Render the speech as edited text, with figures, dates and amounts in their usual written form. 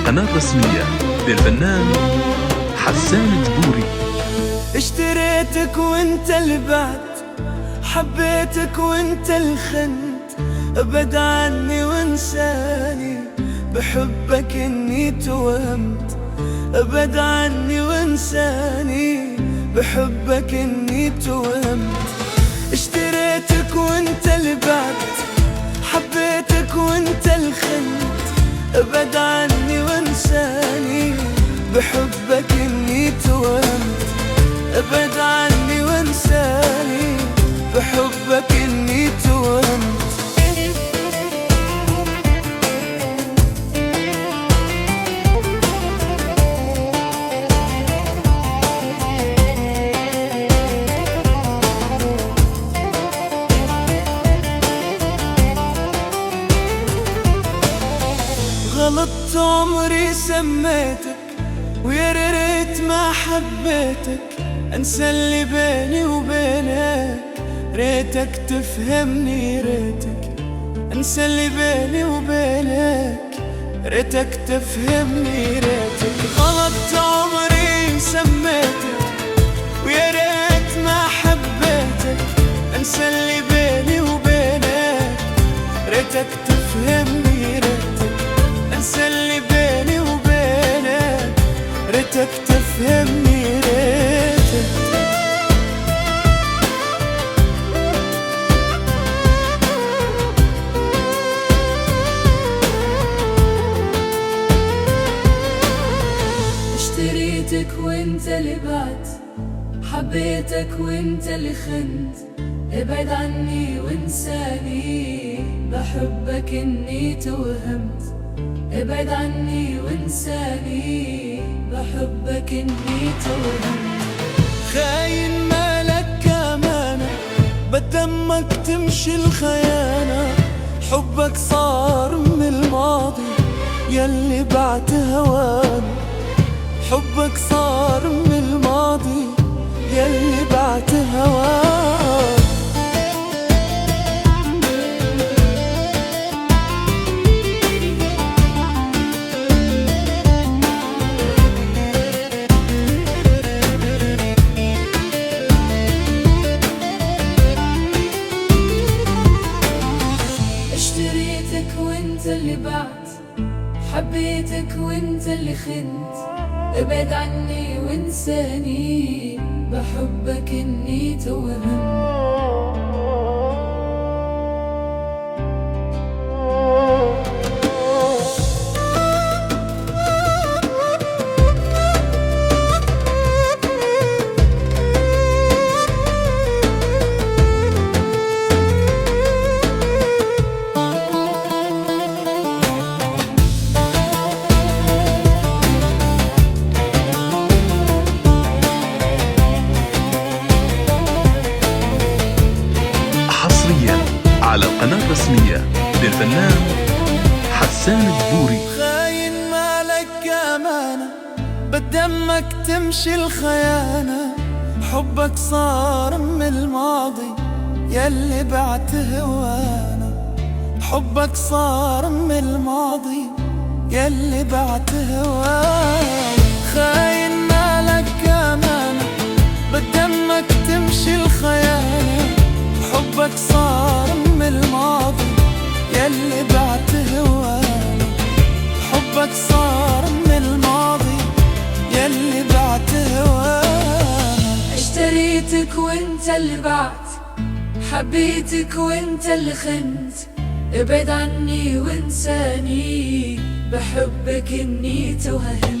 القناة الرسمية للفنان حسان جبوري. اشتريتك وانت اللي بعت، حبيتك وانت اللي خنت، ابعد عني وانساني، بحبك اني توهمت. ابعد عني وانساني، بحبك اني توهمت. اشتريتك وانت اللي بعت، حبيتك وانت اللي خنت، ابعد عني وانساني، بحبك اني توهمت. ابعد عني وانساني، بحبك اني توهمت. غلطت عمري سميتك، ويا ريت ما حبيتك. انسى اللي بيني وبينك، ريتك تفهمني ريتك. انسى اللي بيني وبينك، ريتك تفهمني ريتك. غلطت عمري سميتك، ويا ريت ما حبيتك. انسى اللي بيني وبينك، ريتك تفهمني ريتك. انسى اللي بيني وبينك، ريتك تفهمني ريتك. اشتريتك وانت اللي بعت، حبيتك وانت اللي خنت، ابعد عني وانساني، بحبك اني توهمت. ابعد عني وانساني، بحبك اني توهمت. خاين مالك امانة، بدمك تمشي الخيانة. حبك صار من الماضي، ياللي بعت هوانا. حبك صار من الماضي، ياللي بعت هوانا. اشتريتك وانت اللي بعت، حبيتك وانت اللي خنت، ابعد عني وانساني، بحبك اني توهمت. على القناة الرسمية للفنان حسان جبوري. خاين مالك أمانة، بدمك تمشي الخيانة. حبك صار من الماضي، ياللي بعت هوانا. حبك صار من الماضي، ياللي بعت هوانا. خاين مالك أمانة، بدمك تمشي الخيانة. حبك صار من الماضي، ياللي بعت هوانا. حبك صار من الماضي، ياللي بعت هوانا. اشتريتك وانت اللي بعت، حبيتك وانت اللي خنت، ابعد عني وانساني، بحبك اني توهمت.